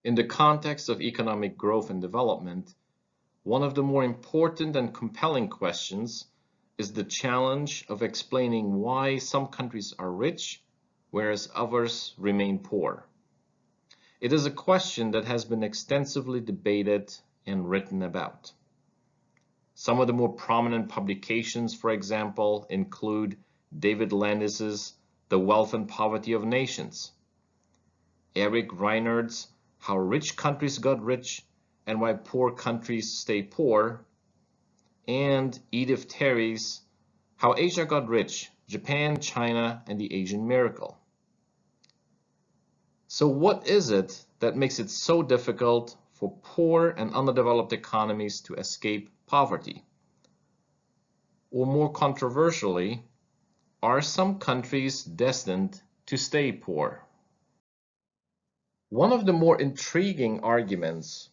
In the context of economic growth and development, one of the more important and compelling questions is the challenge of explaining why some countries are rich, whereas others remain poor. It is a question that has been extensively debated and written about. Some of the more prominent publications, for example, include David Landis's The Wealth and Poverty of Nations, Eric Reinerd's How Rich Countries Got Rich and Why Poor Countries Stay Poor, and Edith Terry's How Asia Got Rich, Japan, China, and the Asian Miracle. So what is it that makes it so difficult for poor and underdeveloped economies to escape poverty? Or more controversially, are some countries destined to stay poor? One of the more intriguing arguments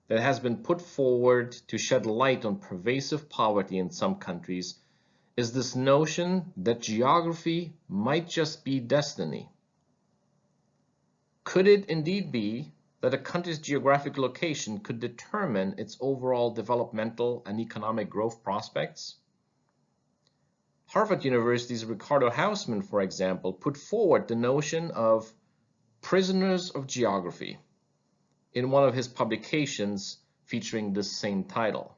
that has been put forward to shed light on pervasive poverty in some countries is this notion that geography might just be destiny. Could it indeed be that a country's geographic location could determine its overall developmental and economic growth prospects? Harvard University's Ricardo Hausmann, for example, put forward the notion of prisoners of geography in one of his publications featuring this same title.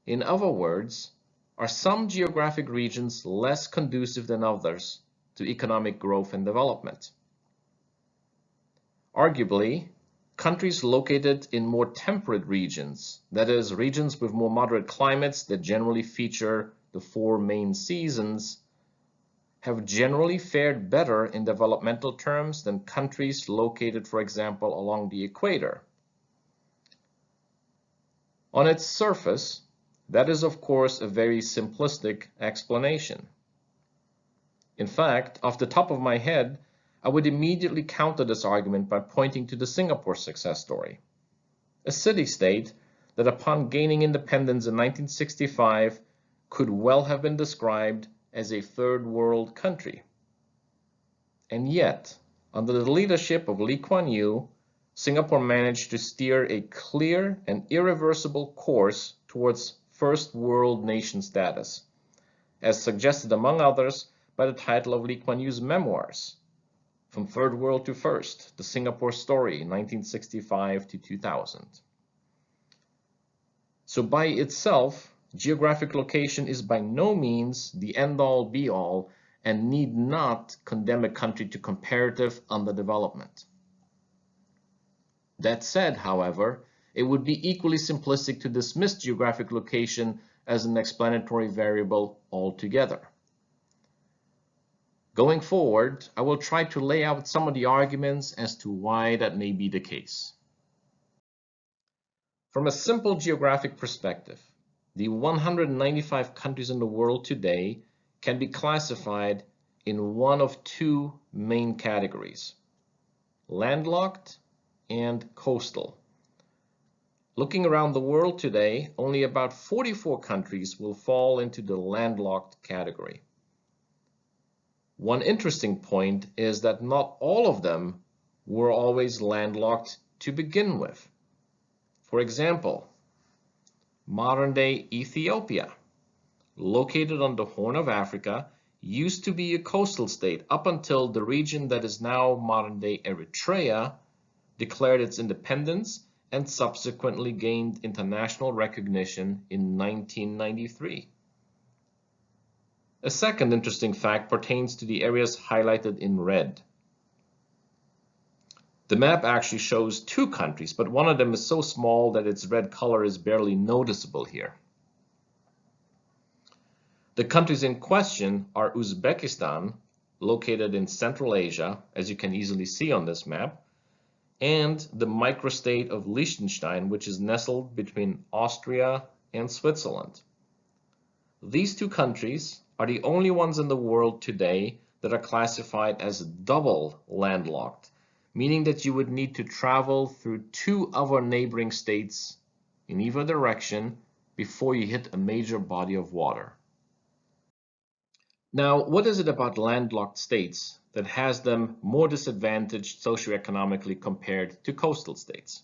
In other words, are some geographic regions less conducive than others to economic growth and development? Arguably, countries located in more temperate regions, that is, regions with more moderate climates that generally feature the 4 main seasons, have generally fared better in developmental terms than countries located, for example, along the equator. On its surface, that is, of course, a very simplistic explanation. In fact, off the top of my head, I would immediately counter this argument by pointing to the Singapore success story, a city-state that upon gaining independence in 1965 could well have been described as a third world country. And yet, under the leadership of Lee Kuan Yew, Singapore managed to steer a clear and irreversible course towards first world nation status, as suggested among others by the title of Lee Kuan Yew's memoirs, From Third World to First, The Singapore Story, 1965 to 2000. So by itself, geographic location is by no means the end-all be-all and need not condemn a country to comparative underdevelopment. That said, however, it would be equally simplistic to dismiss geographic location as an explanatory variable altogether. Going forward, I will try to lay out some of the arguments as to why that may be the case. From a simple geographic perspective, the 195 countries in the world today can be classified in one of 2 main categories: landlocked and coastal. Looking around the world today, only about 44 countries will fall into the landlocked category. One interesting point is that not all of them were always landlocked to begin with. For example, modern-day Ethiopia, located on the Horn of Africa, used to be a coastal state up until the region that is now modern-day Eritrea declared its independence and subsequently gained international recognition in 1993. A second interesting fact pertains to the areas highlighted in red. The map actually shows 2 countries, but one of them is so small that its red color is barely noticeable here. The countries in question are Uzbekistan, located in Central Asia, as you can easily see on this map, and the microstate of Liechtenstein, which is nestled between Austria and Switzerland. These 2 countries are the only ones in the world today that are classified as double landlocked, meaning that you would need to travel through 2 other neighboring states in either direction before you hit a major body of water. Now, what is it about landlocked states that has them more disadvantaged socioeconomically compared to coastal states.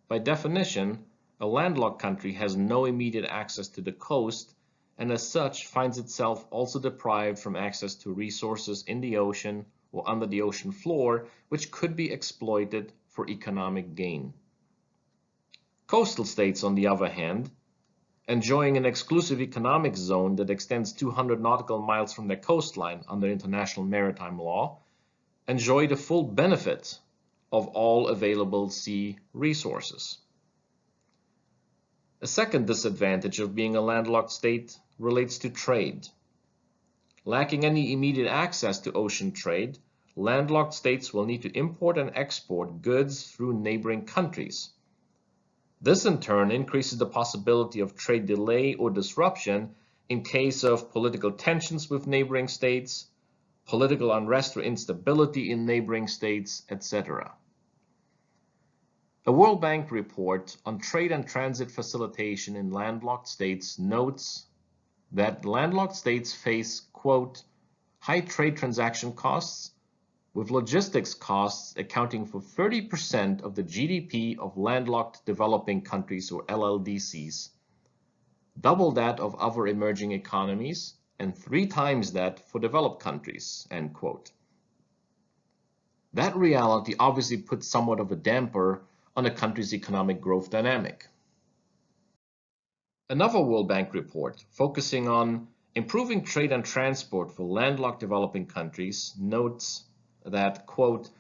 By definition, a landlocked country has no immediate access to the coast and as such finds itself also deprived from access to resources in the ocean or under the ocean floor, which could be exploited for economic gain. Coastal states, on the other hand, enjoying an exclusive economic zone that extends 200 nautical miles from their coastline under international maritime law, enjoy the full benefit of all available sea resources. A second disadvantage of being a landlocked state relates to trade. Lacking any immediate access to ocean trade, landlocked states will need to import and export goods through neighboring countries. This in turn increases the possibility of trade delay or disruption in case of political tensions with neighboring states, political unrest or instability in neighboring states, etc. A World Bank report on trade and transit facilitation in landlocked states notes that landlocked states face, quote, high trade transaction costs, with logistics costs accounting for 30% of the GDP of landlocked developing countries or LLDCs, double that of other emerging economies, and 3 times that for developed countries, end quote. That reality obviously puts somewhat of a damper on a country's economic growth dynamic. Another World Bank report focusing on improving trade and transport for landlocked developing countries notes that, quote,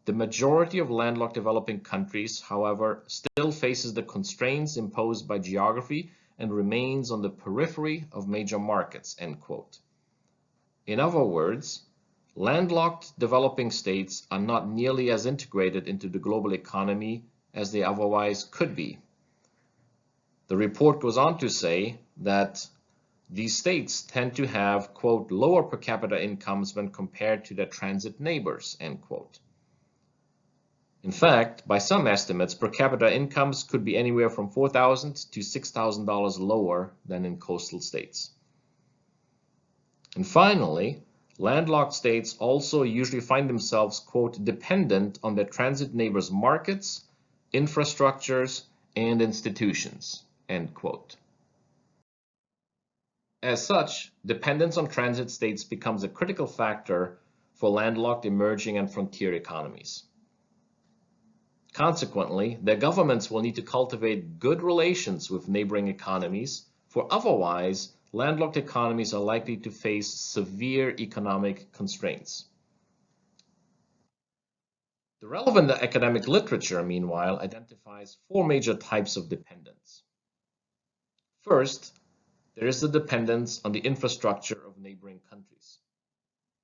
the majority of landlocked developing countries, however, still faces the constraints imposed by geography and remains on the periphery of major markets, end quote. In other words, landlocked developing states are not nearly as integrated into the global economy as they otherwise could be. The report goes on to say that these states tend to have, quote, lower per capita incomes when compared to their transit neighbors, end quote. In fact, by some estimates, per capita incomes could be anywhere from $4,000 to $6,000 lower than in coastal states. And finally, landlocked states also usually find themselves, quote, dependent on their transit neighbors' markets, infrastructures, and institutions, end quote. As such, dependence on transit states becomes a critical factor for landlocked emerging and frontier economies. Consequently, their governments will need to cultivate good relations with neighboring economies, for otherwise, landlocked economies are likely to face severe economic constraints. The relevant academic literature, meanwhile, identifies 4 major types of dependence. First, there is the dependence on the infrastructure of neighboring countries.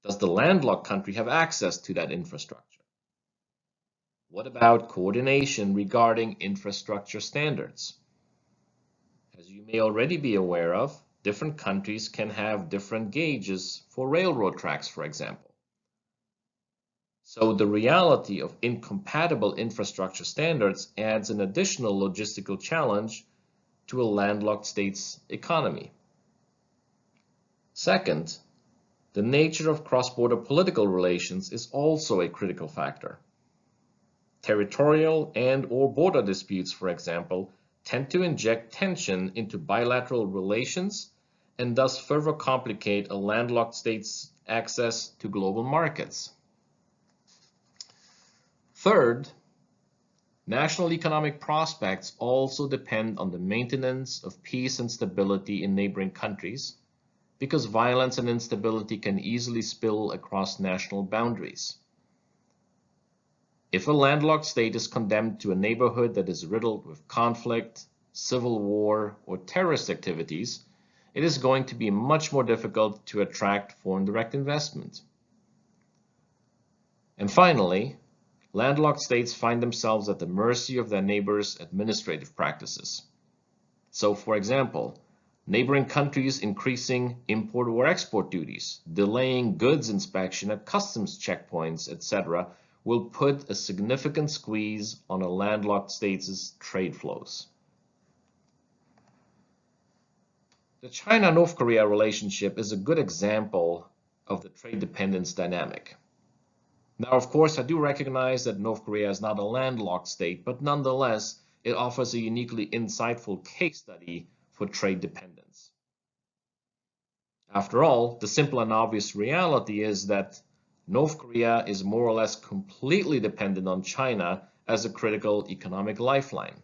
Does the landlocked country have access to that infrastructure? What about coordination regarding infrastructure standards? As you may already be aware of, different countries can have different gauges for railroad tracks, for example. So the reality of incompatible infrastructure standards adds an additional logistical challenge to a landlocked state's economy. Second, the nature of cross-border political relations is also a critical factor. Territorial and/or border disputes, for example, tend to inject tension into bilateral relations and thus further complicate a landlocked state's access to global markets. Third, national economic prospects also depend on the maintenance of peace and stability in neighboring countries, because violence and instability can easily spill across national boundaries. If a landlocked state is condemned to a neighborhood that is riddled with conflict, civil war, or terrorist activities, it is going to be much more difficult to attract foreign direct investment. And finally, landlocked states find themselves at the mercy of their neighbors' administrative practices. So, for example, neighboring countries increasing import or export duties, delaying goods inspection at customs checkpoints, etc., will put a significant squeeze on a landlocked state's trade flows. The China-North Korea relationship is a good example of the trade dependence dynamic. Now, of course, I do recognize that North Korea is not a landlocked state, but nonetheless, it offers a uniquely insightful case study for trade dependence. After all, the simple and obvious reality is that North Korea is more or less completely dependent on China as a critical economic lifeline.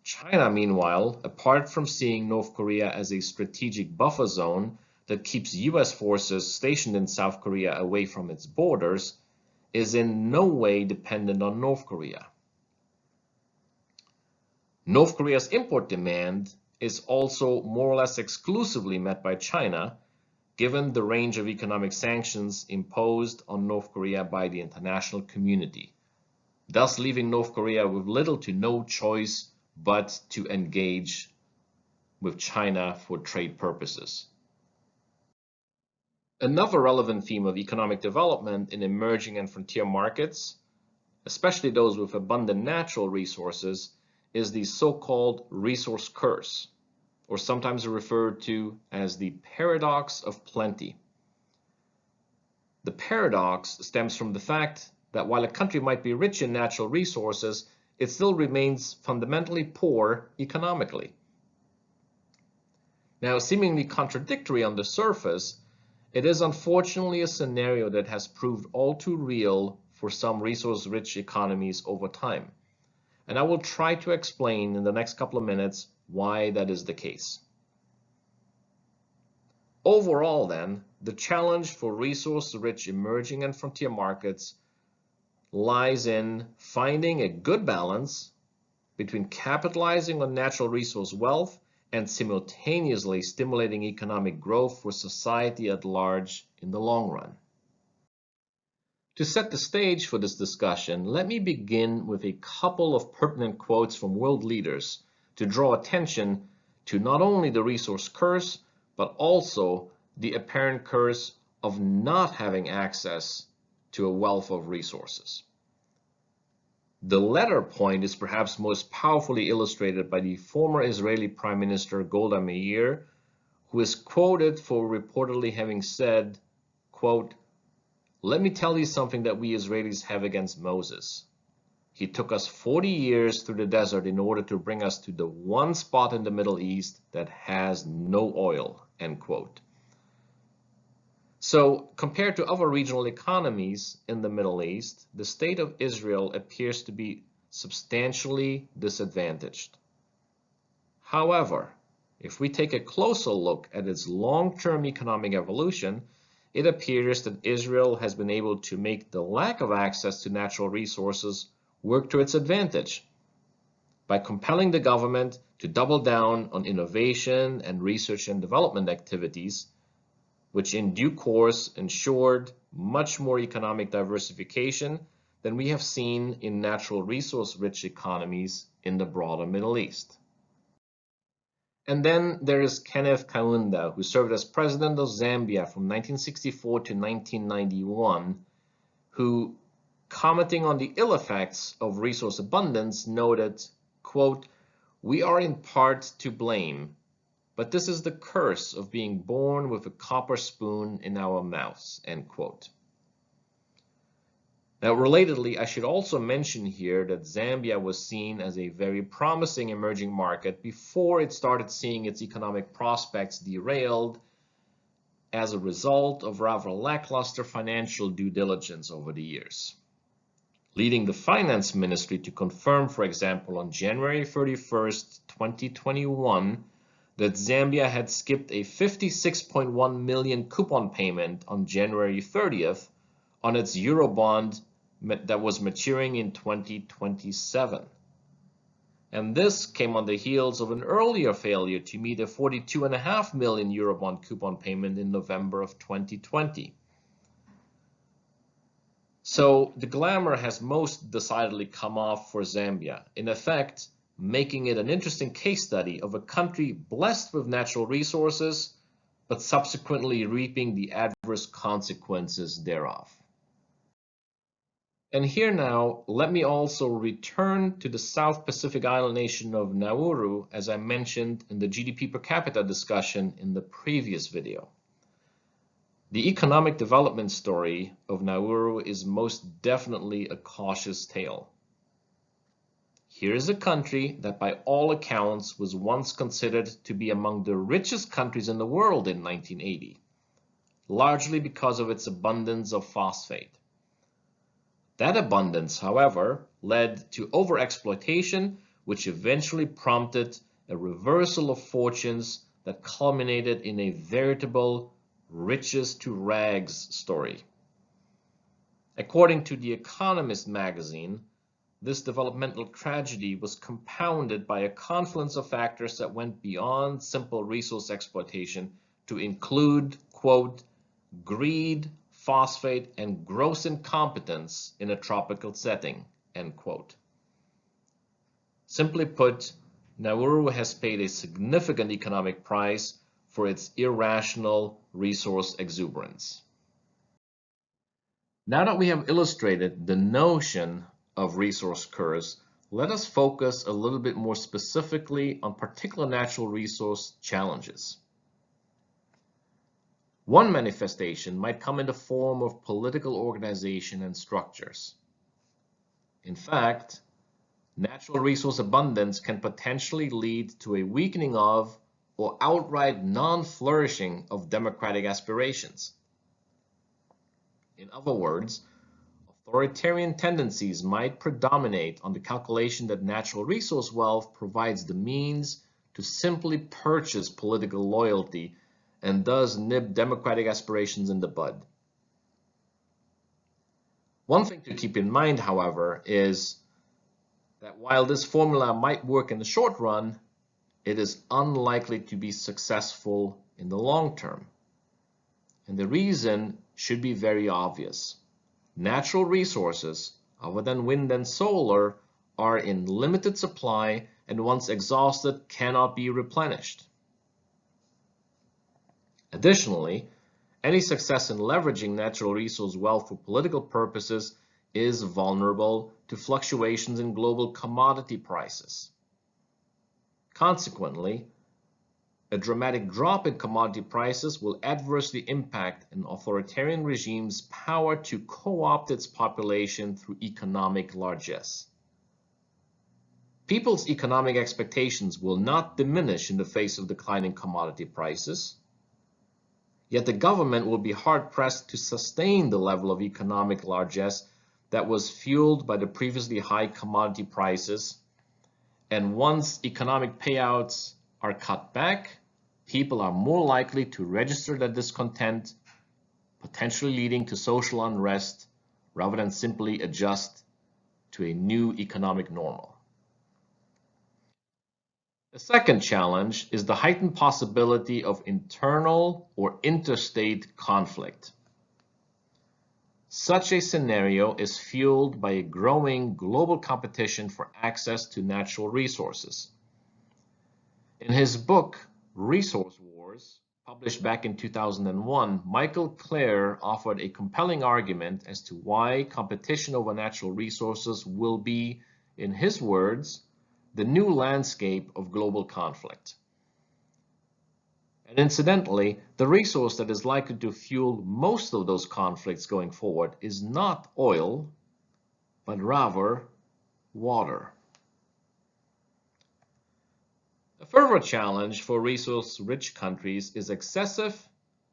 China, meanwhile, apart from seeing North Korea as a strategic buffer zone that keeps US forces stationed in South Korea away from its borders, is in no way dependent on North Korea. North Korea's import demand is also more or less exclusively met by China, given the range of economic sanctions imposed on North Korea by the international community, thus leaving North Korea with little to no choice but to engage with China for trade purposes. Another relevant theme of economic development in emerging and frontier markets, especially those with abundant natural resources, is the so-called resource curse, or sometimes referred to as the paradox of plenty. The paradox stems from the fact that while a country might be rich in natural resources, it still remains fundamentally poor economically. Now, seemingly contradictory on the surface, it is unfortunately a scenario that has proved all too real for some resource-rich economies over time. And I will try to explain in the next couple of minutes why that is the case. Overall, then, the challenge for resource-rich emerging and frontier markets lies in finding a good balance between capitalizing on natural resource wealth and simultaneously stimulating economic growth for society at large in the long run. To set the stage for this discussion, let me begin with a couple of pertinent quotes from world leaders to draw attention to not only the resource curse, but also the apparent curse of not having access to a wealth of resources. The latter point is perhaps most powerfully illustrated by the former Israeli Prime Minister Golda Meir, who is quoted for reportedly having said, quote, "Let me tell you something that we Israelis have against Moses. He took us 40 years through the desert in order to bring us to the one spot in the Middle East that has no oil," end quote. So, compared to other regional economies in the Middle East, the state of Israel appears to be substantially disadvantaged. However, if we take a closer look at its long-term economic evolution, it appears that Israel has been able to make the lack of access to natural resources work to its advantage by compelling the government to double down on innovation and research and development activities, which in due course ensured much more economic diversification than we have seen in natural resource-rich economies in the broader Middle East. And then there is Kenneth Kaunda, who served as president of Zambia from 1964 to 1991, who, commenting on the ill effects of resource abundance, noted, quote, "We are in part to blame, but this is the curse of being born with a copper spoon in our mouths," end quote. Now, relatedly, I should also mention here that Zambia was seen as a very promising emerging market before it started seeing its economic prospects derailed as a result of rather lackluster financial due diligence over the years, leading the finance ministry to confirm, for example, on January 31st, 2021, that Zambia had skipped a 56.1 million coupon payment on January 30th on its Eurobond that was maturing in 2027. And this came on the heels of an earlier failure to meet a 42.5 million Eurobond coupon payment in November of 2020. So the glamour has most decidedly come off for Zambia, in effect, making it an interesting case study of a country blessed with natural resources, but subsequently reaping the adverse consequences thereof. And here now, let me also return to the South Pacific island nation of Nauru, as I mentioned in the GDP per capita discussion in the previous video. The economic development story of Nauru is most definitely a cautious tale. Here is a country that by all accounts was once considered to be among the richest countries in the world in 1980, largely because of its abundance of phosphate. That abundance, however, led to overexploitation, which eventually prompted a reversal of fortunes that culminated in a veritable riches to rags story. According to The Economist magazine, this developmental tragedy was compounded by a confluence of factors that went beyond simple resource exploitation to include, quote, greed, phosphate, and gross incompetence in a tropical setting, end quote. Simply put, Nauru has paid a significant economic price for its irrational resource exuberance. Now that we have illustrated the notion of resource curse, let us focus a little bit more specifically on particular natural resource challenges. One manifestation might come in the form of political organization and structures. In fact, natural resource abundance can potentially lead to a weakening of or outright non-flourishing of democratic aspirations. In other words, authoritarian tendencies might predominate on the calculation that natural resource wealth provides the means to simply purchase political loyalty and thus nib democratic aspirations in the bud. One thing to keep in mind, however, is that while this formula might work in the short run, it is unlikely to be successful in the long term. And the reason should be very obvious. Natural resources, other than wind and solar, are in limited supply and once exhausted cannot be replenished. Additionally, any success in leveraging natural resource wealth for political purposes is vulnerable to fluctuations in global commodity prices. Consequently, a dramatic drop in commodity prices will adversely impact an authoritarian regime's power to co-opt its population through economic largesse. People's economic expectations will not diminish in the face of declining commodity prices, yet the government will be hard-pressed to sustain the level of economic largesse that was fueled by the previously high commodity prices. And once economic payouts are cut back, people are more likely to register their discontent, potentially leading to social unrest rather than simply adjust to a new economic normal. The second challenge is the heightened possibility of internal or interstate conflict. Such a scenario is fueled by a growing global competition for access to natural resources. In his book, Resource Wars, published back in 2001, Michael Clare offered a compelling argument as to why competition over natural resources will be, in his words, the new landscape of global conflict. And incidentally, the resource that is likely to fuel most of those conflicts going forward is not oil, but rather water. A further challenge for resource-rich countries is excessive,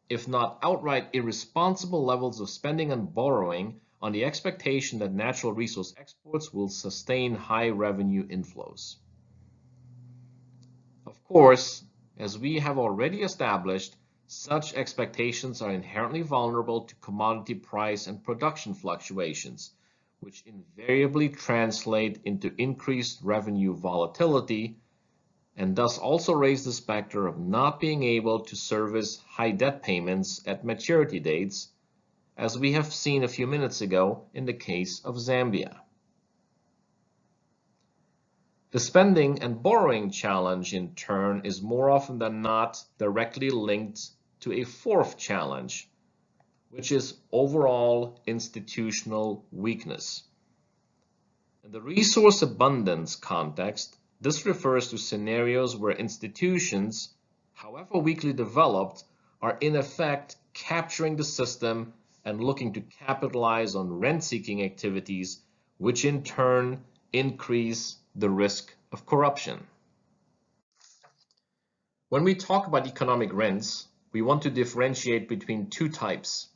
if not outright irresponsible levels of spending and borrowing on the expectation that natural resource exports will sustain high revenue inflows. Of course, as we have already established, such expectations are inherently vulnerable to commodity price and production fluctuations, which invariably translate into increased revenue volatility and thus also raise the specter of not being able to service high debt payments at maturity dates, as we have seen a few minutes ago in the case of Zambia. The spending and borrowing challenge, in turn, is more often than not directly linked to a fourth challenge, which is overall institutional weakness. In the resource abundance context, this refers to scenarios where institutions, however weakly developed, are in effect capturing the system and looking to capitalize on rent-seeking activities, which in turn increase the risk of corruption. When we talk about economic rents, we want to differentiate between two types: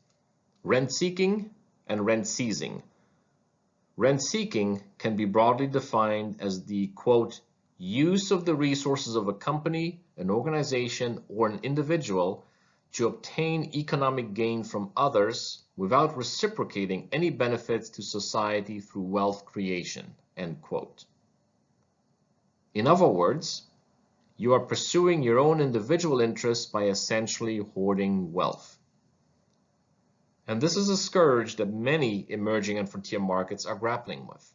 rent-seeking and rent-seizing. Rent-seeking can be broadly defined as the, quote, use of the resources of a company, an organization, or an individual to obtain economic gain from others without reciprocating any benefits to society through wealth creation, end quote. In other words, you are pursuing your own individual interests by essentially hoarding wealth. And this is a scourge that many emerging and frontier markets are grappling with.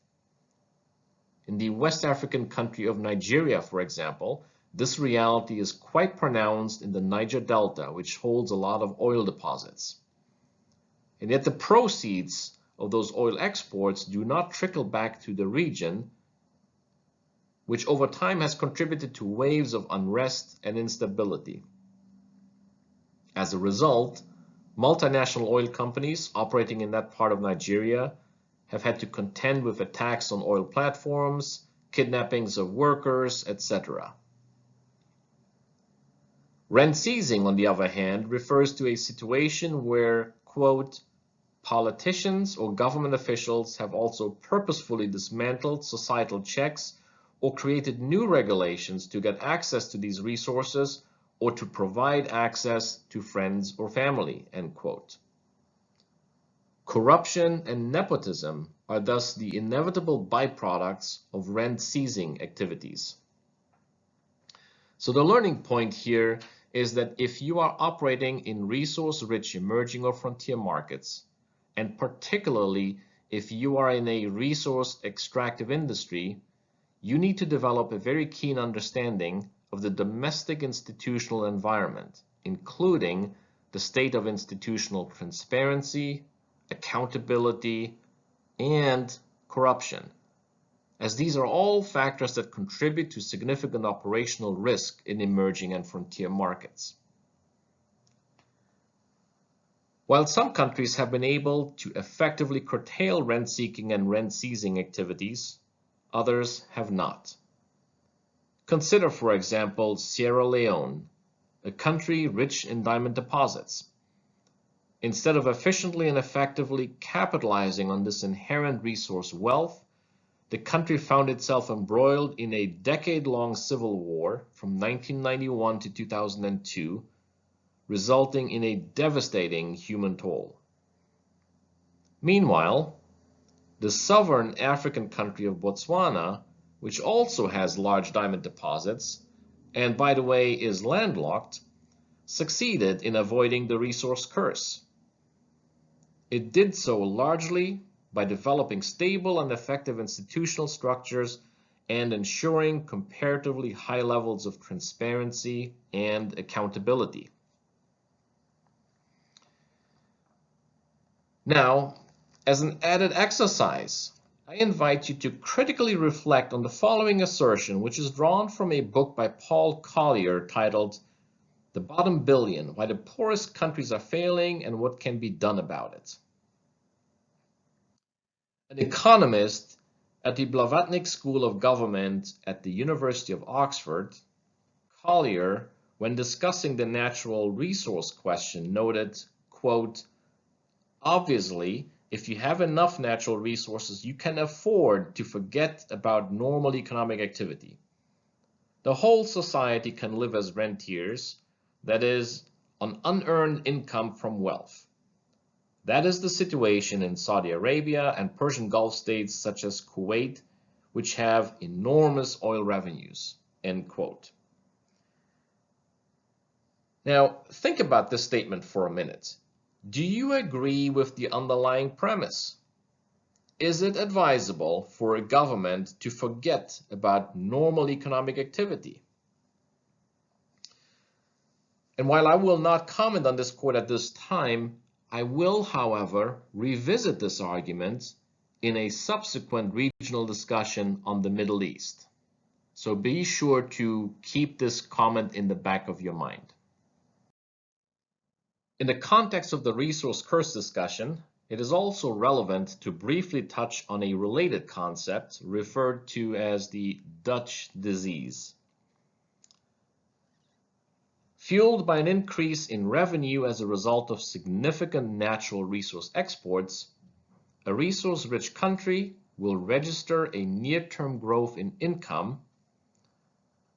In the West African country of Nigeria, for example, this reality is quite pronounced in the Niger Delta, which holds a lot of oil deposits. And yet the proceeds of those oil exports do not trickle back to the region, which over time has contributed to waves of unrest and instability. As a result, multinational oil companies operating in that part of Nigeria have had to contend with attacks on oil platforms, kidnappings of workers, etc. Rent seizing, on the other hand, refers to a situation where, quote, politicians or government officials have also purposefully dismantled societal checks or created new regulations to get access to these resources or to provide access to friends or family, end quote. Corruption and nepotism are thus the inevitable byproducts of rent-seizing activities. So the learning point here is that if you are operating in resource-rich emerging or frontier markets, and particularly if you are in a resource extractive industry, you need to develop a very keen understanding of the domestic institutional environment, including the state of institutional transparency, accountability, and corruption, as these are all factors that contribute to significant operational risk in emerging and frontier markets. While some countries have been able to effectively curtail rent-seeking and rent-seizing activities, others have not. Consider, for example, Sierra Leone, a country rich in diamond deposits. Instead of efficiently and effectively capitalizing on this inherent resource wealth, the country found itself embroiled in a decade-long civil war from 1991 to 2002, resulting in a devastating human toll. Meanwhile, the southern African country of Botswana, which also has large diamond deposits, and by the way is landlocked, succeeded in avoiding the resource curse. It did so largely by developing stable and effective institutional structures and ensuring comparatively high levels of transparency and accountability. Now, as an added exercise, I invite you to critically reflect on the following assertion, which is drawn from a book by Paul Collier titled "The Bottom Billion: Why the Poorest Countries Are Failing and What Can Be Done About It." An economist at the Blavatnik School of Government at the University of Oxford, Collier, when discussing the natural resource question, noted, quote, obviously, if you have enough natural resources, you can afford to forget about normal economic activity. The whole society can live as rentiers, that is, on unearned income from wealth. That is the situation in Saudi Arabia and Persian Gulf states such as Kuwait, which have enormous oil revenues, end quote. Now, think about this statement for a minute. Do you agree with the underlying premise? Is it advisable for a government to forget about normal economic activity? And while I will not comment on this quote at this time, I will, however, revisit this argument in a subsequent regional discussion on the Middle East. So be sure to keep this comment in the back of your mind. In the context of the resource curse discussion, it is also relevant to briefly touch on a related concept referred to as the Dutch disease. Fueled by an increase in revenue as a result of significant natural resource exports, a resource-rich country will register a near-term growth in income,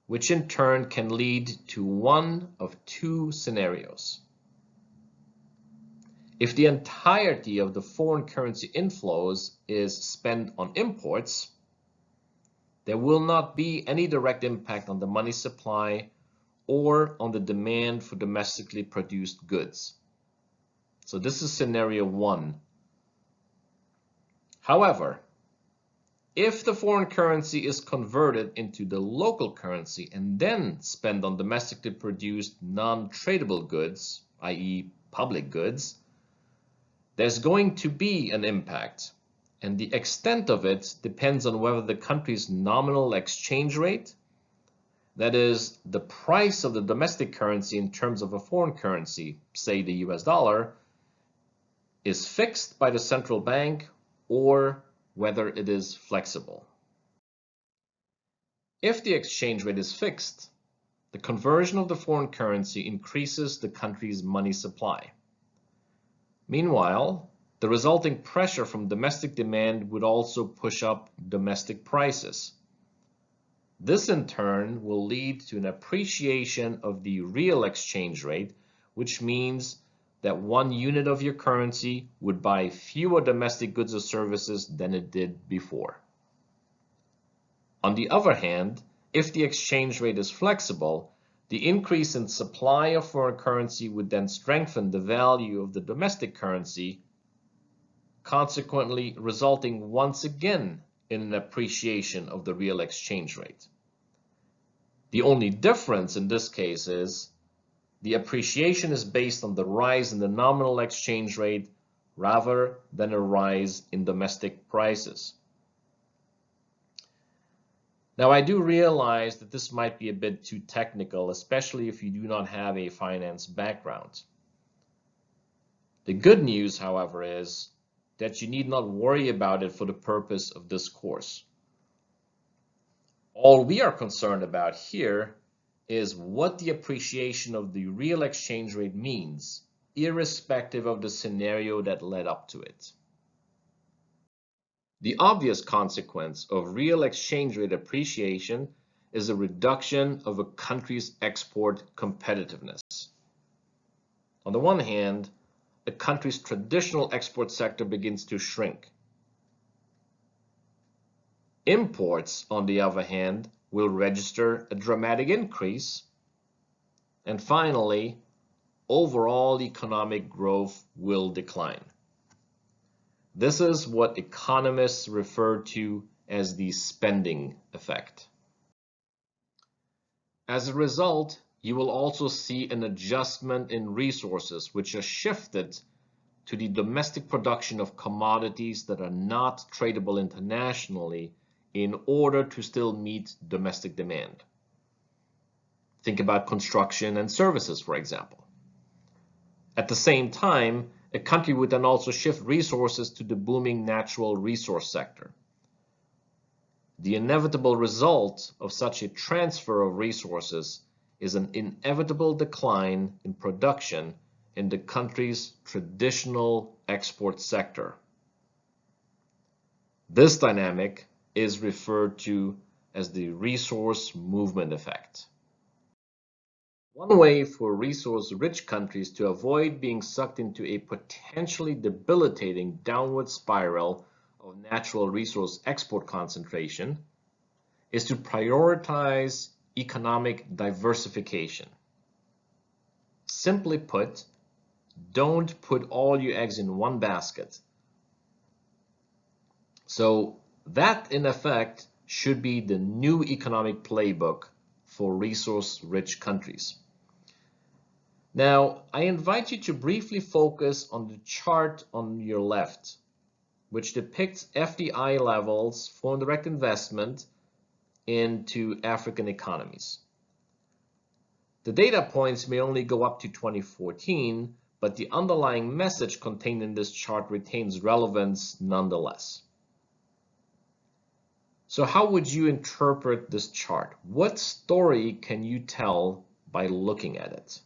which in turn can lead to one of two scenarios. If the entirety of the foreign currency inflows is spent on imports, there will not be any direct impact on the money supply or on the demand for domestically produced goods. So this is scenario one. However, if the foreign currency is converted into the local currency and then spent on domestically produced non-tradable goods, i.e. public goods, there's going to be an impact, and the extent of it depends on whether the country's nominal exchange rate, that is, the price of the domestic currency in terms of a foreign currency, say the US dollar, is fixed by the central bank or whether it is flexible. If the exchange rate is fixed, the conversion of the foreign currency increases the country's money supply. Meanwhile, the resulting pressure from domestic demand would also push up domestic prices. This in turn will lead to an appreciation of the real exchange rate, which means that 1 unit of your currency would buy fewer domestic goods or services than it did before. On the other hand, if the exchange rate is flexible, the increase in supply of foreign currency would then strengthen the value of the domestic currency, consequently resulting once again in an appreciation of the real exchange rate. The only difference in this case is the appreciation is based on the rise in the nominal exchange rate rather than a rise in domestic prices. Now, I do realize that this might be a bit too technical, especially if you do not have a finance background. The good news, however, is that you need not worry about it for the purpose of this course. All we are concerned about here is what the appreciation of the real exchange rate means, irrespective of the scenario that led up to it. The obvious consequence of real exchange rate appreciation is a reduction of a country's export competitiveness. On the one hand, a country's traditional export sector begins to shrink. Imports, on the other hand, will register a dramatic increase. And finally, overall economic growth will decline. This is what economists refer to as the spending effect. As a result, you will also see an adjustment in resources which are shifted to the domestic production of commodities that are not tradable internationally in order to still meet domestic demand. Think about construction and services, for example. At the same time, a country would then also shift resources to the booming natural resource sector. The inevitable result of such a transfer of resources is an inevitable decline in production in the country's traditional export sector. This dynamic is referred to as the resource movement effect. One way for resource-rich countries to avoid being sucked into a potentially debilitating downward spiral of natural resource export concentration is to prioritize economic diversification. Simply put, don't put all your eggs in one basket. So that, in effect, should be the new economic playbook for resource-rich countries. Now, I invite you to briefly focus on the chart on your left, which depicts FDI levels, foreign direct investment, into African economies. The data points may only go up to 2014, but the underlying message contained in this chart retains relevance nonetheless. So how would you interpret this chart? What story can you tell by looking at it?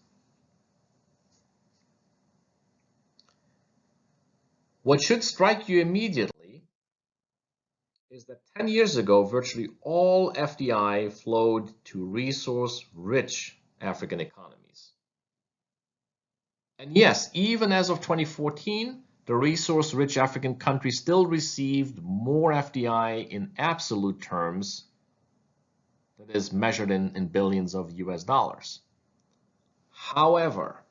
What should strike you immediately is that 10 years ago, virtually all FDI flowed to resource-rich African economies. And yes, even as of 2014, the resource-rich African countries still received more FDI in absolute terms, that is measured in billions of US dollars. However,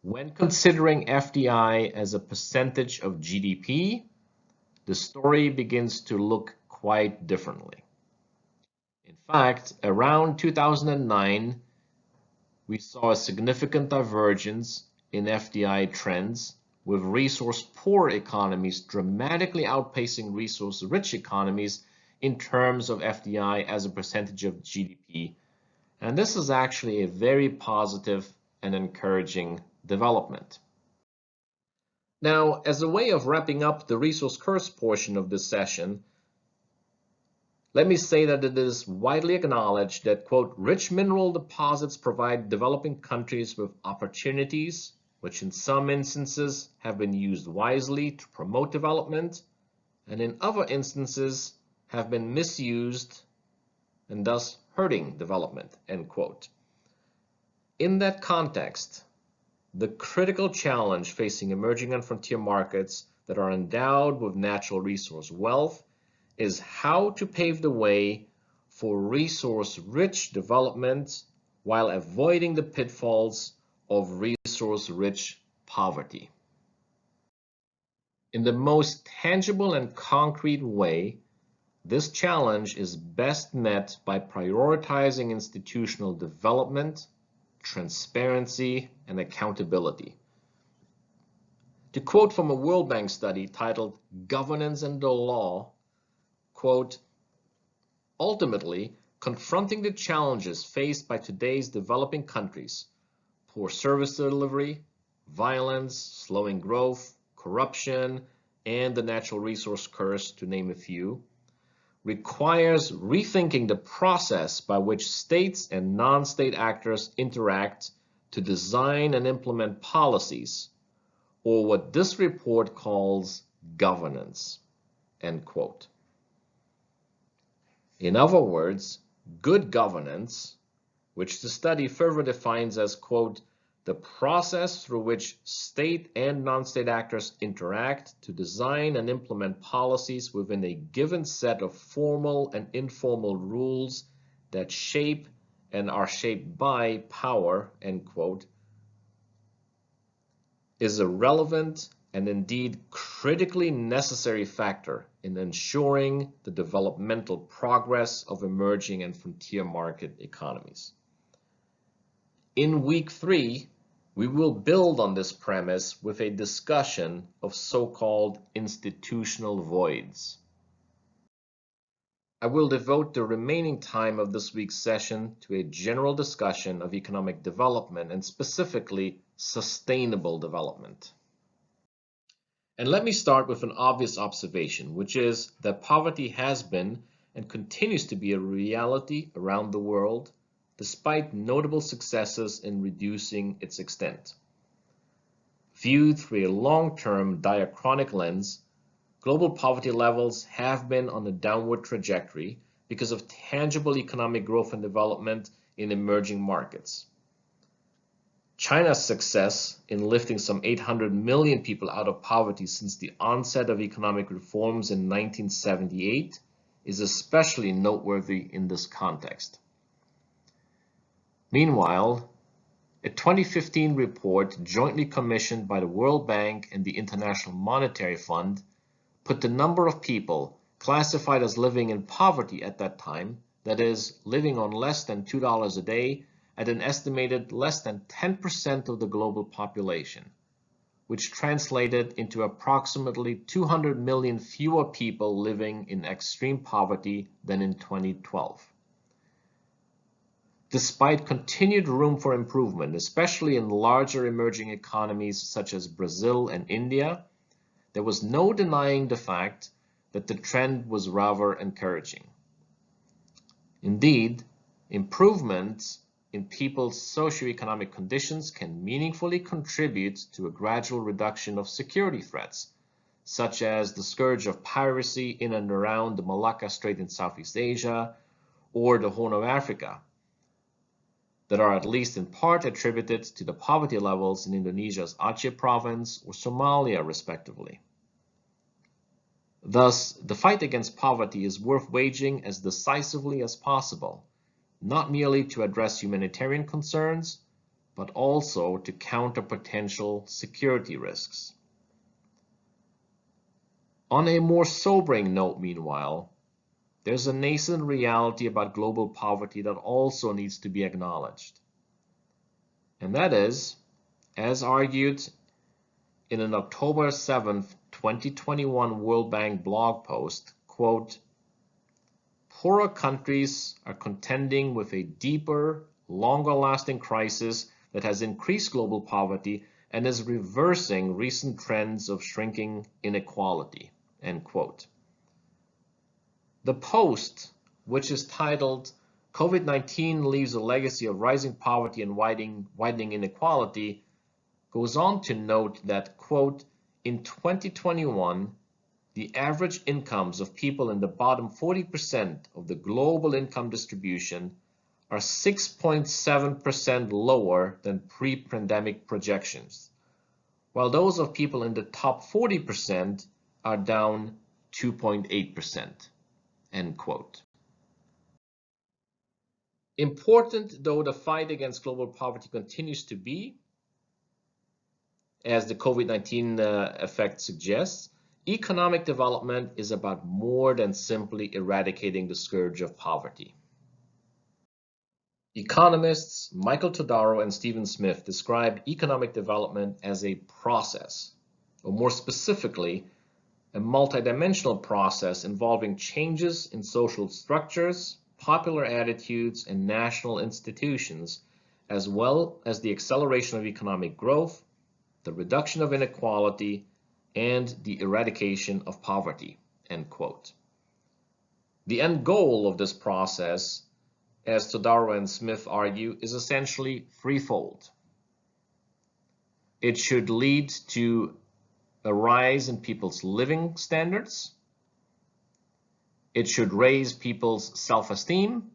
when considering FDI as a percentage of GDP, the story begins to look quite differently. In fact, around 2009, we saw a significant divergence in FDI trends, with resource-poor economies dramatically outpacing resource-rich economies in terms of FDI as a percentage of GDP. And this is actually a very positive and encouraging development. Now, as a way of wrapping up the resource curse portion of this session, let me say that it is widely acknowledged that, quote, rich mineral deposits provide developing countries with opportunities, which in some instances have been used wisely to promote development, and in other instances have been misused and thus hurting development, end quote. In that context, the critical challenge facing emerging and frontier markets that are endowed with natural resource wealth is how to pave the way for resource-rich development while avoiding the pitfalls of resource-rich poverty. In the most tangible and concrete way, this challenge is best met by prioritizing institutional development, transparency, and accountability. To quote from a World Bank study titled Governance and the Law, quote, ultimately, confronting the challenges faced by today's developing countries, poor service delivery, violence, slowing growth, corruption, and the natural resource curse, to name a few, requires rethinking the process by which states and non-state actors interact to design and implement policies, or what this report calls governance, end quote. In other words, good governance, which the study further defines as, quote, the process through which state and non-state actors interact to design and implement policies within a given set of formal and informal rules that shape and are shaped by power, end quote, is a relevant and indeed critically necessary factor in ensuring the developmental progress of emerging and frontier market economies. In week 3, we will build on this premise with a discussion of so-called institutional voids. I will devote the remaining time of this week's session to a general discussion of economic development and specifically sustainable development. And let me start with an obvious observation, which is that poverty has been and continues to be a reality around the world, despite notable successes in reducing its extent. Viewed through a long-term diachronic lens, global poverty levels have been on a downward trajectory because of tangible economic growth and development in emerging markets. China's success in lifting some 800 million people out of poverty since the onset of economic reforms in 1978 is especially noteworthy in this context. Meanwhile, a 2015 report jointly commissioned by the World Bank and the International Monetary Fund put the number of people classified as living in poverty at that time, that is, living on less than $2 a day, at an estimated less than 10% of the global population, which translated into approximately 200 million fewer people living in extreme poverty than in 2012. Despite continued room for improvement, especially in larger emerging economies such as Brazil and India, there was no denying the fact that the trend was rather encouraging. Indeed, improvements in people's socioeconomic conditions can meaningfully contribute to a gradual reduction of security threats, such as the scourge of piracy in and around the Malacca Strait in Southeast Asia or the Horn of Africa, that are at least in part attributed to the poverty levels in Indonesia's Aceh province or Somalia, respectively. Thus, the fight against poverty is worth waging as decisively as possible, not merely to address humanitarian concerns, but also to counter potential security risks. On a more sobering note, meanwhile, there's a nascent reality about global poverty that also needs to be acknowledged. And that is, as argued in an October 7, 2021 World Bank blog post, quote, "Poorer countries are contending with a deeper, longer-lasting crisis that has increased global poverty and is reversing recent trends of shrinking inequality," end quote. The post, which is titled "COVID-19 Leaves a Legacy of Rising Poverty and Widening Inequality," goes on to note that, quote, "In 2021, the average incomes of people in the bottom 40% of the global income distribution are 6.7% lower than pre-pandemic projections, while those of people in the top 40% are down 2.8%. End quote. Important though the fight against global poverty continues to be, as the COVID-19 effect suggests, economic development is about more than simply eradicating the scourge of poverty. Economists Michael Todaro and Stephen Smith described economic development as a process, or more specifically, a multidimensional process involving changes in social structures, popular attitudes, and national institutions, as well as the acceleration of economic growth, the reduction of inequality, and the eradication of poverty, end quote. The end goal of this process, as Todaro and Smith argue, is essentially threefold. It should lead to a rise in people's living standards. It should raise people's self-esteem,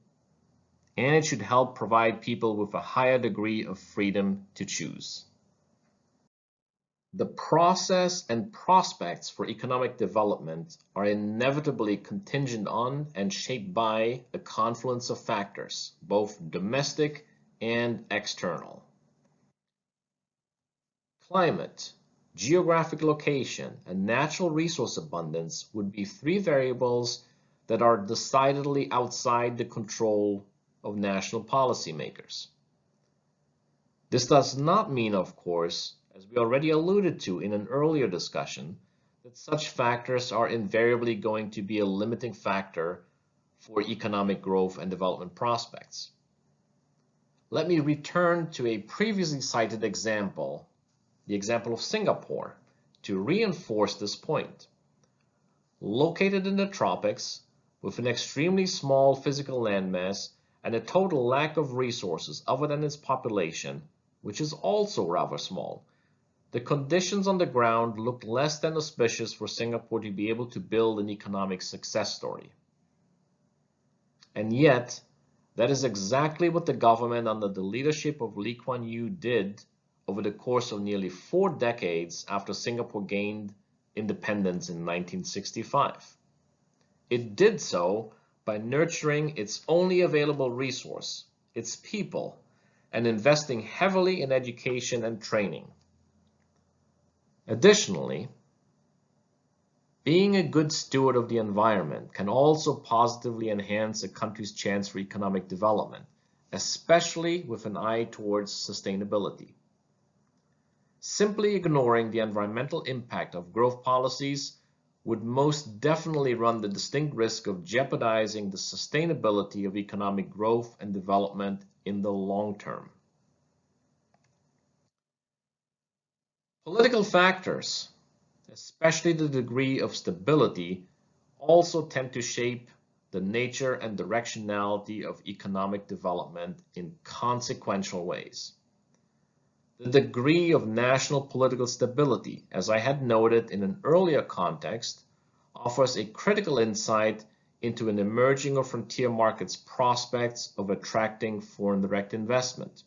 and it should help provide people with a higher degree of freedom to choose. The process and prospects for economic development are inevitably contingent on and shaped by a confluence of factors, both domestic and external. Climate, geographic location, and natural resource abundance would be three variables that are decidedly outside the control of national policymakers. This does not mean, of course, as we already alluded to in an earlier discussion, that such factors are invariably going to be a limiting factor for economic growth and development prospects. Let me return to a previously cited example, the example of Singapore, to reinforce this point. Located in the tropics, with an extremely small physical landmass and a total lack of resources other than its population, which is also rather small, the conditions on the ground look less than auspicious for Singapore to be able to build an economic success story. And yet, that is exactly what the government under the leadership of Lee Kuan Yew did over the course of nearly 4 decades after Singapore gained independence in 1965. It did so by nurturing its only available resource, its people, and investing heavily in education and training. Additionally, being a good steward of the environment can also positively enhance a country's chance for economic development, especially with an eye towards sustainability. Simply ignoring the environmental impact of growth policies would most definitely run the distinct risk of jeopardizing the sustainability of economic growth and development in the long term. Political factors, especially the degree of stability, also tend to shape the nature and directionality of economic development in consequential ways. The degree of national political stability, as I had noted in an earlier context, offers a critical insight into an emerging or frontier market's prospects of attracting foreign direct investment.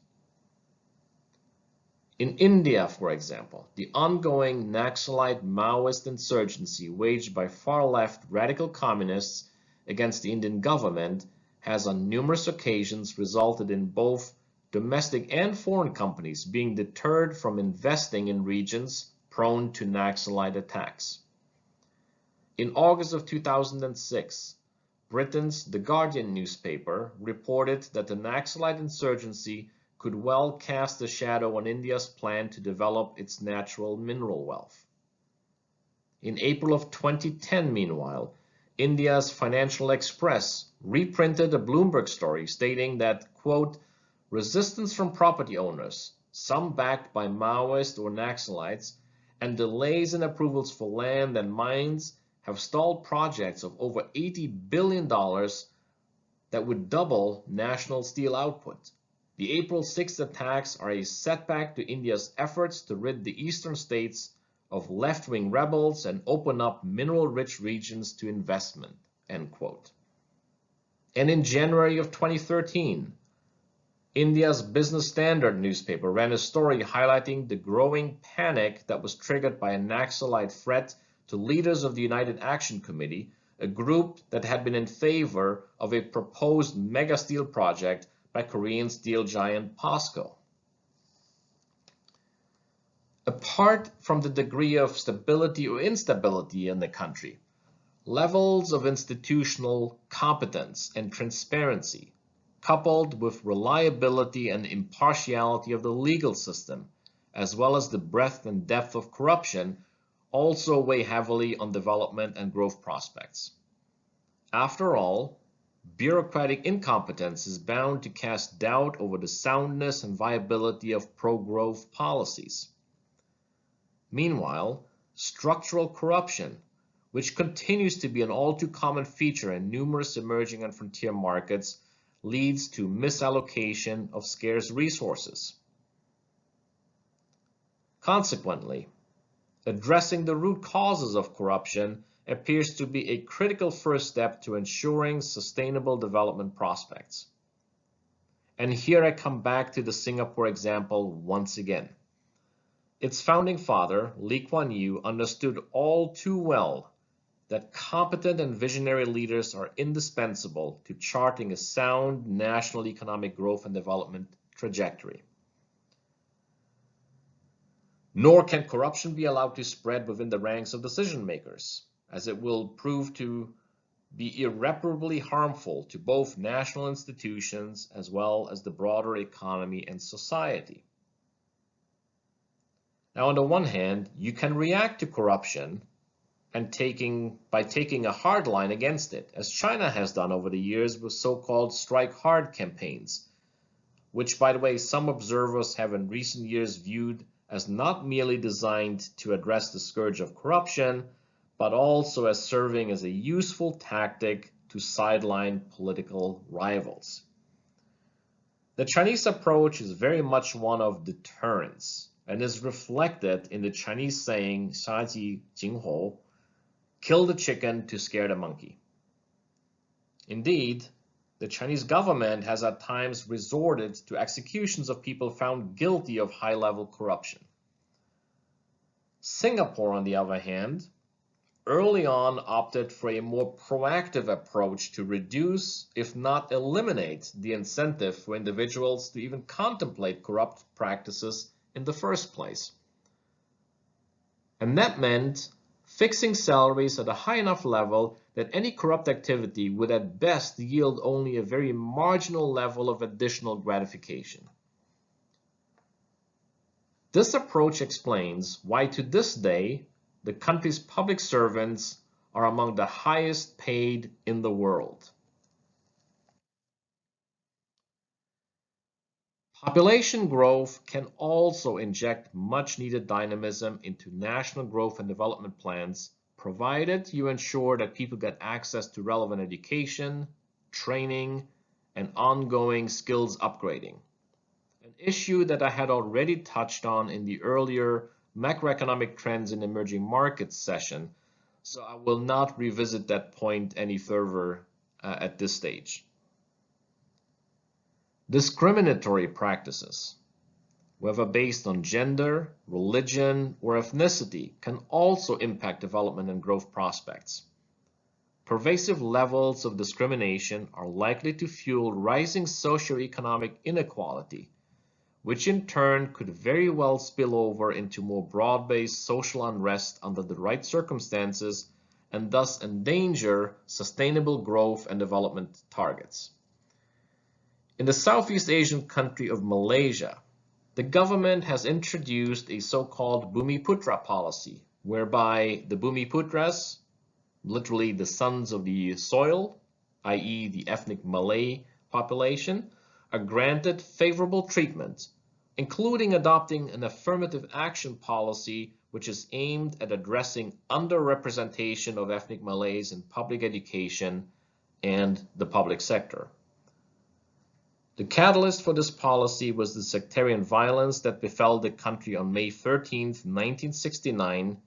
In India, for example, the ongoing Naxalite Maoist insurgency waged by far-left radical communists against the Indian government has on numerous occasions resulted in both domestic and foreign companies being deterred from investing in regions prone to Naxalite attacks. In August of 2006, Britain's The Guardian newspaper reported that the Naxalite insurgency could well cast a shadow on India's plan to develop its natural mineral wealth. In April of 2010, meanwhile, India's Financial Express reprinted a Bloomberg story stating that, quote, resistance from property owners, some backed by Maoists or Naxalites, and delays in approvals for land and mines have stalled projects of over $80 billion that would double national steel output. The April 6th attacks are a setback to India's efforts to rid the eastern states of left-wing rebels and open up mineral-rich regions to investment, end quote. And in January of 2013, India's Business Standard newspaper ran a story highlighting the growing panic that was triggered by a Naxalite threat to leaders of the United Action Committee, a group that had been in favor of a proposed mega steel project by Korean steel giant POSCO. Apart from the degree of stability or instability in the country, levels of institutional competence and transparency, coupled with reliability and impartiality of the legal system, as well as the breadth and depth of corruption, also weigh heavily on development and growth prospects. After all, bureaucratic incompetence is bound to cast doubt over the soundness and viability of pro-growth policies. Meanwhile, structural corruption, which continues to be an all-too-common feature in numerous emerging and frontier markets, leads to misallocation of scarce resources. Consequently, addressing the root causes of corruption appears to be a critical first step to ensuring sustainable development prospects. And here I come back to the Singapore example once again. Its founding father, Lee Kuan Yew, understood all too well that competent and visionary leaders are indispensable to charting a sound national economic growth and development trajectory. Nor can corruption be allowed to spread within the ranks of decision makers, as it will prove to be irreparably harmful to both national institutions as well as the broader economy and society. Now, on the one hand, you can react to corruption and by taking a hard line against it, as China has done over the years with so-called strike hard campaigns, which, by the way, some observers have in recent years viewed as not merely designed to address the scourge of corruption, but also as serving as a useful tactic to sideline political rivals. The Chinese approach is very much one of deterrence and is reflected in the Chinese saying, 杀鸡儆猴, kill the chicken to scare the monkey. Indeed, the Chinese government has at times resorted to executions of people found guilty of high-level corruption. Singapore, on the other hand, early on opted for a more proactive approach to reduce, if not eliminate, the incentive for individuals to even contemplate corrupt practices in the first place. And that meant fixing salaries at a high enough level that any corrupt activity would at best yield only a very marginal level of additional gratification. This approach explains why to this day the country's public servants are among the highest paid in the world. Population growth can also inject much needed dynamism into national growth and development plans, provided you ensure that people get access to relevant education, training, and ongoing skills upgrading. An issue that I had already touched on in the earlier macroeconomic trends in emerging markets session, so I will not revisit that point any further at this stage. Discriminatory practices, whether based on gender, religion, or ethnicity, can also impact development and growth prospects. Pervasive levels of discrimination are likely to fuel rising socioeconomic inequality, which in turn could very well spill over into more broad-based social unrest under the right circumstances and thus endanger sustainable growth and development targets. In the Southeast Asian country of Malaysia, the government has introduced a so-called Bumiputra policy, whereby the Bumiputras, literally the sons of the soil, i.e. the ethnic Malay population, are granted favorable treatment, including adopting an affirmative action policy which is aimed at addressing underrepresentation of ethnic Malays in public education and the public sector. The catalyst for this policy was the sectarian violence that befell the country on May 13, 1969,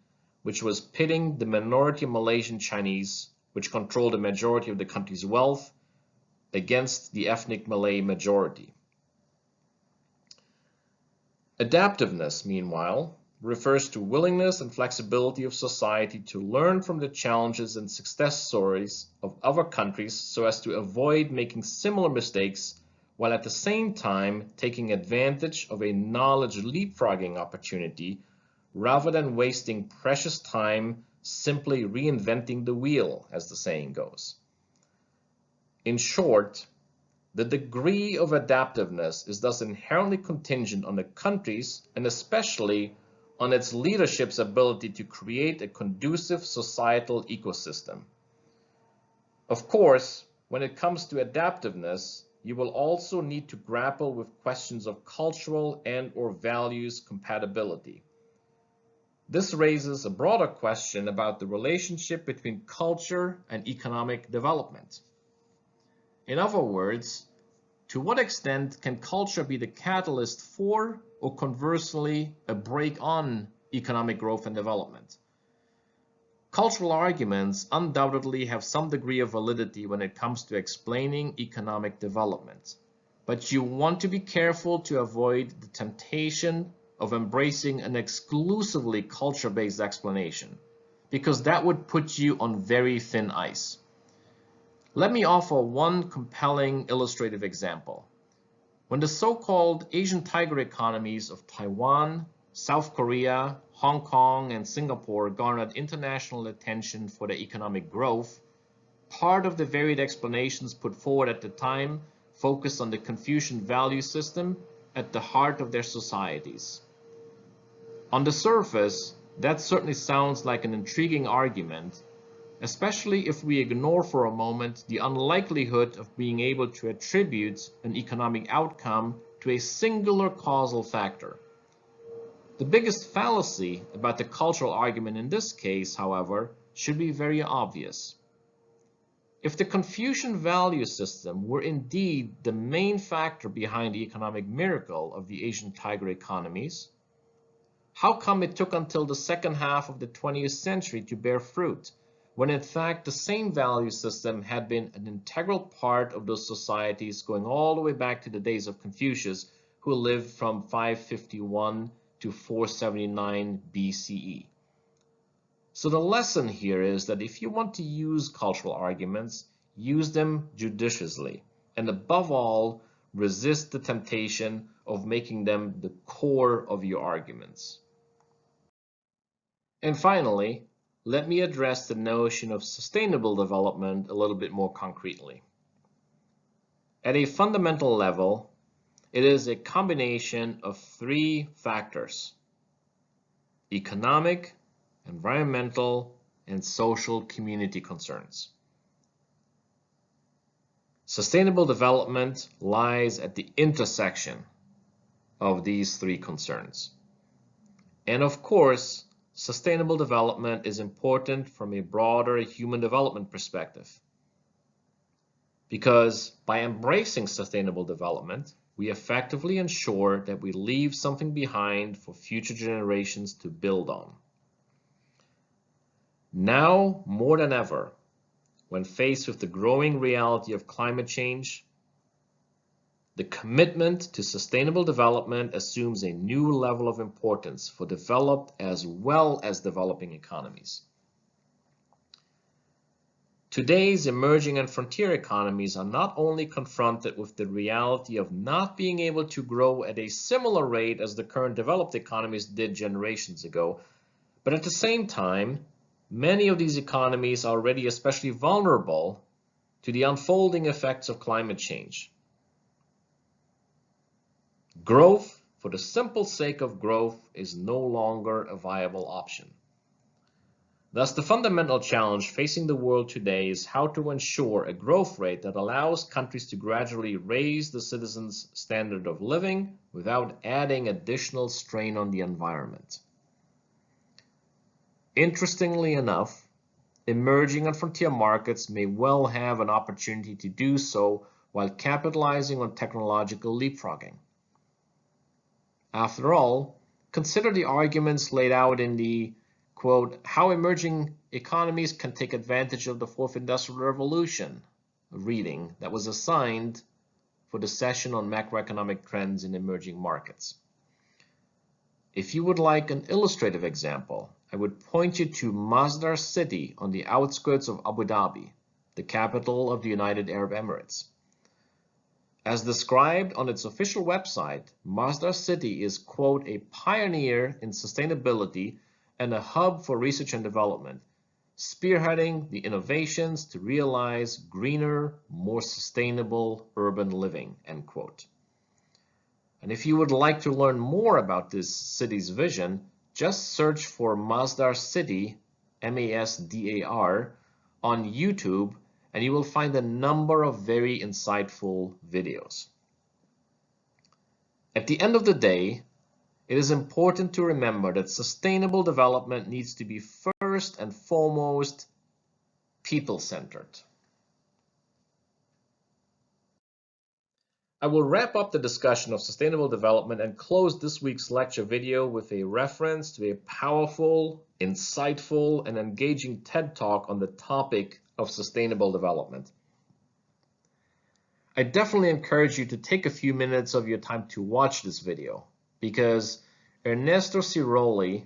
which was pitting the minority Malaysian Chinese, which controlled the majority of the country's wealth, against the ethnic Malay majority. Adaptiveness, meanwhile, refers to willingness and flexibility of society to learn from the challenges and success stories of other countries so as to avoid making similar mistakes, while at the same time taking advantage of a knowledge leapfrogging opportunity rather than wasting precious time simply reinventing the wheel, as the saying goes. In short, the degree of adaptiveness is thus inherently contingent on the country's and especially on its leadership's ability to create a conducive societal ecosystem. Of course, when it comes to adaptiveness, you will also need to grapple with questions of cultural and/or values compatibility. This raises a broader question about the relationship between culture and economic development. In other words, to what extent can culture be the catalyst for, or conversely, a brake on economic growth and development? Cultural arguments undoubtedly have some degree of validity when it comes to explaining economic development, but you want to be careful to avoid the temptation of embracing an exclusively culture-based explanation, because that would put you on very thin ice. Let me offer one compelling illustrative example. When the so-called Asian tiger economies of Taiwan, South Korea, Hong Kong, and Singapore garnered international attention for their economic growth, part of the varied explanations put forward at the time focused on the Confucian value system at the heart of their societies. On the surface, that certainly sounds like an intriguing argument, especially if we ignore for a moment the unlikelihood of being able to attribute an economic outcome to a singular causal factor. The biggest fallacy about the cultural argument in this case, however, should be very obvious. If the Confucian value system were indeed the main factor behind the economic miracle of the Asian tiger economies, how come it took until the second half of the 20th century to bear fruit, when in fact the same value system had been an integral part of those societies going all the way back to the days of Confucius, who lived from 551 to 479 BCE. So the lesson here is that if you want to use cultural arguments, use them judiciously, and above all, resist the temptation of making them the core of your arguments. And finally, let me address the notion of sustainable development a little bit more concretely. At a fundamental level, it is a combination of three factors: economic, environmental, and social community concerns. Sustainable development lies at the intersection of these three concerns. And of course, sustainable development is important from a broader human development perspective. Because by embracing sustainable development, we effectively ensure that we leave something behind for future generations to build on. Now, more than ever, when faced with the growing reality of climate change, the commitment to sustainable development assumes a new level of importance for developed as well as developing economies. Today's emerging and frontier economies are not only confronted with the reality of not being able to grow at a similar rate as the current developed economies did generations ago, but at the same time, many of these economies are already especially vulnerable to the unfolding effects of climate change. Growth, for the simple sake of growth, is no longer a viable option. Thus, the fundamental challenge facing the world today is how to ensure a growth rate that allows countries to gradually raise the citizens' standard of living without adding additional strain on the environment. Interestingly enough, emerging and frontier markets may well have an opportunity to do so while capitalizing on technological leapfrogging. After all, consider the arguments laid out in the, quote, How Emerging Economies Can Take Advantage of the Fourth Industrial Revolution reading that was assigned for the session on macroeconomic trends in emerging markets. If you would like an illustrative example, I would point you to Masdar City on the outskirts of Abu Dhabi, the capital of the United Arab Emirates. As described on its official website, Masdar City is, quote, a pioneer in sustainability and a hub for research and development, spearheading the innovations to realize greener, more sustainable urban living, end quote. And if you would like to learn more about this city's vision, just search for Masdar City, M-A-S-D-A-R, on YouTube, and you will find a number of very insightful videos. At the end of the day, it is important to remember that sustainable development needs to be first and foremost people-centered. I will wrap up the discussion of sustainable development and close this week's lecture video with a reference to a powerful, insightful, and engaging TED Talk on the topic of sustainable development. I definitely encourage you to take a few minutes of your time to watch this video because Ernesto Sirolli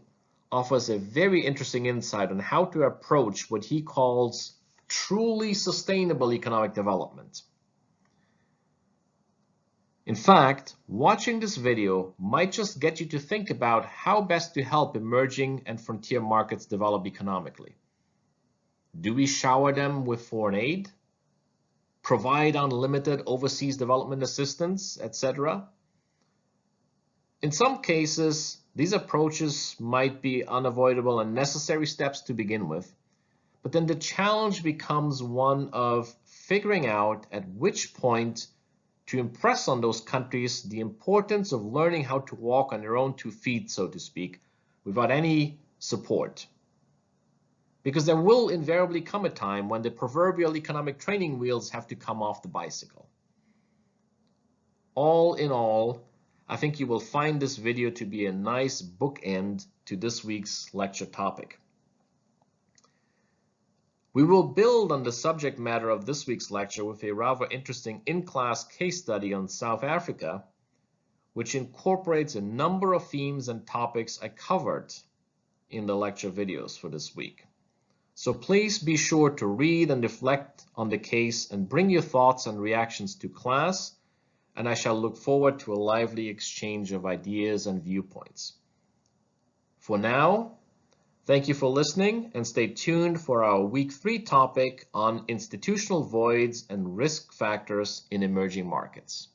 offers a very interesting insight on how to approach what he calls truly sustainable economic development. In fact, watching this video might just get you to think about how best to help emerging and frontier markets develop economically. Do we shower them with foreign aid? Provide unlimited overseas development assistance, etc.? In some cases, these approaches might be unavoidable and necessary steps to begin with, but then the challenge becomes one of figuring out at which point to impress on those countries the importance of learning how to walk on their own 2 feet, so to speak, without any support. Because there will invariably come a time when the proverbial economic training wheels have to come off the bicycle. All in all, I think you will find this video to be a nice bookend to this week's lecture topic. We will build on the subject matter of this week's lecture with a rather interesting in-class case study on South Africa, which incorporates a number of themes and topics I covered in the lecture videos for this week. So please be sure to read and reflect on the case and bring your thoughts and reactions to class, and I shall look forward to a lively exchange of ideas and viewpoints. For now, thank you for listening and stay tuned for our Week 3 topic on institutional voids and risk factors in emerging markets.